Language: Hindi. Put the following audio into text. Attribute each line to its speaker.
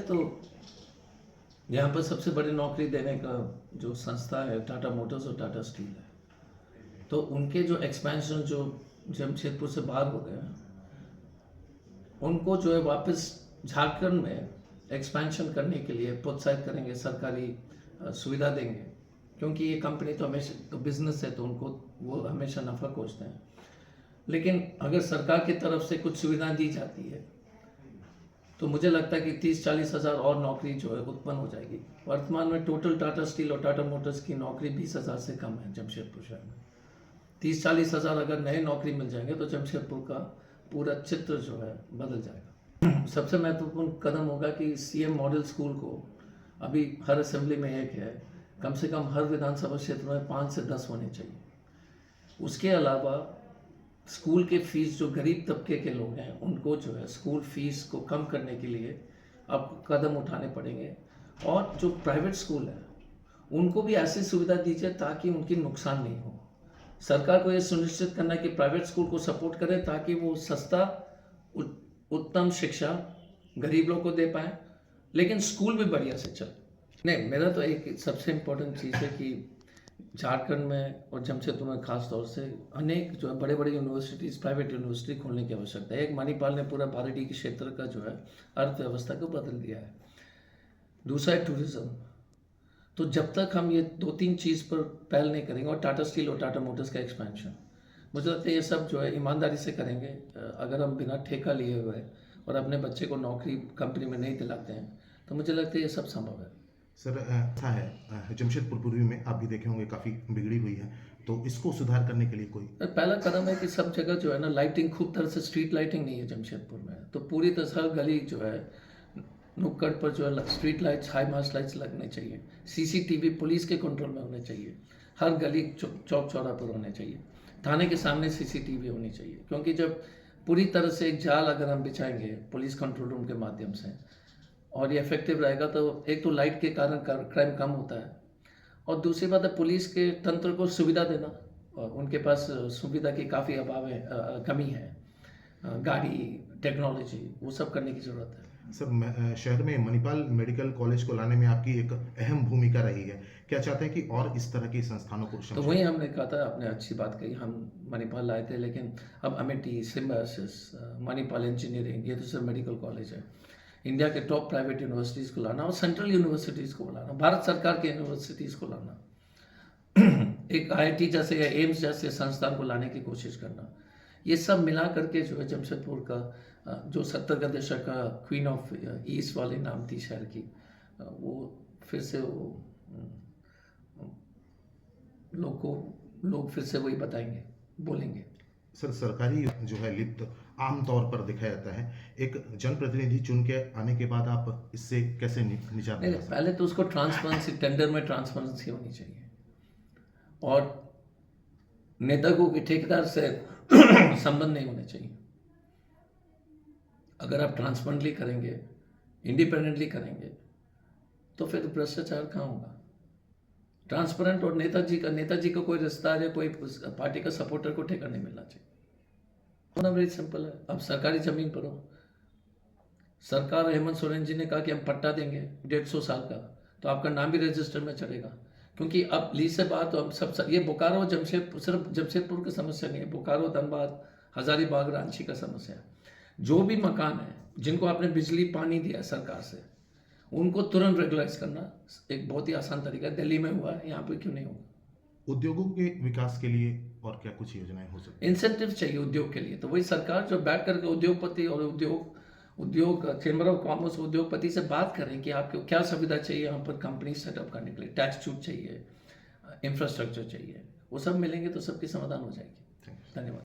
Speaker 1: तो यहाँ पर सबसे बड़ी नौकरी देने का जो संस्था है टाटा मोटर्स और टाटा स्टील है, तो उनके जो एक्सपेंशन जो जमशेदपुर से बाहर हो गए हैं, उनको जो है वापस झारखंड में एक्सपेंशन करने के लिए प्रोत्साहित करेंगे, सरकारी सुविधा देंगे, क्योंकि ये कंपनी तो हमेशा तो बिजनेस है, तो उनको वो हमेशा नफ़ा खोजते हैं। लेकिन अगर सरकार की तरफ से कुछ सुविधाएं दी जाती है तो मुझे लगता है कि 30-40 हज़ार और नौकरी जो है उत्पन्न हो जाएगी। वर्तमान में टोटल टाटा स्टील और टाटा मोटर्स की नौकरी 20 हज़ार से कम है जमशेदपुर शहर में। 30-40 हज़ार अगर नए नौकरी मिल जाएंगे तो जमशेदपुर का पूरा चित्र जो है बदल जाएगा। सबसे महत्वपूर्ण कदम होगा कि सीएम मॉडल स्कूल को अभी हर असेंबली में एक है, कम से कम हर विधानसभा क्षेत्र में 5 से 10 होने चाहिए। उसके अलावा स्कूल के फीस जो गरीब तबके के लोग हैं उनको जो है स्कूल फीस को कम करने के लिए अब कदम उठाने पड़ेंगे, और जो प्राइवेट स्कूल है उनको भी ऐसी सुविधा दीजिए ताकि उनकी नुकसान नहीं हो। सरकार को ये सुनिश्चित करना है कि प्राइवेट स्कूल को सपोर्ट करें ताकि वो सस्ता उत्तम शिक्षा गरीब लोग को दे पाए, लेकिन स्कूल भी बढ़िया से चले। नहीं, मेरा तो एक सबसे इम्पोर्टेंट चीज़ है कि झारखंड में और जमशेदपुर में खास तौर से अनेक जो है बड़े बड़े यूनिवर्सिटीज़, प्राइवेट यूनिवर्सिटी खोलने की आवश्यकता है। एक मणिपाल ने पूरा बारिडी के क्षेत्र का जो है अर्थव्यवस्था को बदल दिया है। दूसरा है टूरिज़्म। तो जब तक हम ये 2-3 चीज़ पर पहल नहीं करेंगे, और टाटा स्टील और टाटा मोटर्स का एक्सपेंशन, मुझे लगता है ये सब जो है ईमानदारी से करेंगे। अगर हम बिना ठेका लिए हुए और अपने बच्चे को नौकरी कंपनी में नहीं दिलाते हैं तो मुझे लगता है ये सब संभव है।
Speaker 2: सर, ऐसा है जमशेदपुर पूर्वी में आप भी देखे होंगे काफ़ी बिगड़ी हुई है, तो इसको सुधार करने के लिए कोई
Speaker 1: पहला कदम है कि सब जगह जो है ना लाइटिंग, खूब तरह से स्ट्रीट लाइटिंग नहीं है जमशेदपुर में, तो पूरी तरह से हर गली जो है नुक्कड़ पर जो है street lights, high mast lights लगने चाहिए। सीसीटीवी पुलिस के कंट्रोल में होने चाहिए, हर गली चौक चौरा पर होने चाहिए, थाने के सामने सीसीटीवी होनी चाहिए। क्योंकि जब पूरी तरह से एक जाल अगर हम बिछाएंगे पुलिस कंट्रोल रूम के माध्यम से और ये इफेक्टिव रहेगा, तो एक तो लाइट के कारण क्राइम कम होता है, और दूसरी बात है पुलिस के तंत्र को सुविधा देना, और उनके पास सुविधा की काफ़ी अभाव है, कमी है, गाड़ी, टेक्नोलॉजी, वो सब करने की ज़रूरत है।
Speaker 2: सर, शहर में मणिपाल मेडिकल कॉलेज को लाने में आपकी एक अहम भूमिका रही है, क्या चाहते हैं कि और इस तरह के संस्थानों को
Speaker 1: तो वही हमने कहा था, आपने अच्छी बात कही, हम मणिपाल लाए थे, लेकिन अब अमेठी, सिम्बायोसिस, मणिपाल इंजीनियरिंग, ये तो सर मेडिकल कॉलेज है, इंडिया के टॉप प्राइवेट यूनिवर्सिटीज़ को लाना और सेंट्रल यूनिवर्सिटीज़ को लाना, भारत सरकार के यूनिवर्सिटीज़ को लाना, एक आईआईटी जैसे या एम्स जैसे संस्थान को लाने की कोशिश करना, ये सब मिला करके जो है जमशेदपुर का जो 70 का दशक का क्वीन ऑफ ईस्ट वाली नाम थी शहर की, वो फिर से वो लोग फिर से वही बताएंगे, बोलेंगे।
Speaker 2: सर, सरकारी जो है लिफ्ट आमतौर पर दिखाया जाता है, एक जनप्रतिनिधि चुन के आने के बाद आप इससे कैसे निजात
Speaker 1: नहीं, पहले तो उसको ट्रांसपेरेंसी, टेंडर में ट्रांसपेरेंसी होनी चाहिए, और नेता को कि ठेकेदार से संबंध नहीं होने चाहिए। अगर आप ट्रांसपेरेंटली करेंगे, इंडिपेंडेंटली करेंगे, तो फिर भ्रष्टाचार कहाँ होगा। ट्रांसपेरेंट, और नेताजी का कोई रिश्तेदार या कोई पार्टी का सपोर्टर को ठेका नहीं मिलना चाहिए। होना वेरी सिंपल है। अब सरकारी जमीन पर हो, सरकार, हेमंत सोरेन जी ने कहा कि हम पट्टा देंगे 150 साल का, तो आपका नाम भी रजिस्टर में चढ़ेगा, क्योंकि अब लीज से बात तो हम सब, ये बोकारो जमशेदपुर, सिर्फ जमशेदपुर की समस्या नहीं है, बोकारो, धनबाद, हजारीबाग, रांची का समस्या है। जो भी मकान है जिनको आपने बिजली पानी दिया सरकार से, उनको तुरंत रेगुलाइज करना एक बहुत ही आसान तरीका है। दिल्ली में हुआ है, यहाँ पर क्यों नहीं होगा।
Speaker 2: उद्योगों के विकास के लिए और क्या कुछ योजनाएं हो सकती हैं?
Speaker 1: इंसेंटिव चाहिए उद्योग के लिए, तो वही सरकार जो बैठ करके उद्योगपति और उद्योग चेंबर ऑफ कॉमर्स उद्योगपति से बात करें कि आपको क्या सुविधा चाहिए यहाँ पर कंपनी सेटअप करने के लिए, टैक्स छूट चाहिए, इंफ्रास्ट्रक्चर चाहिए, वो सब मिलेंगे तो सबकी समाधान हो जाएगी। धन्यवाद।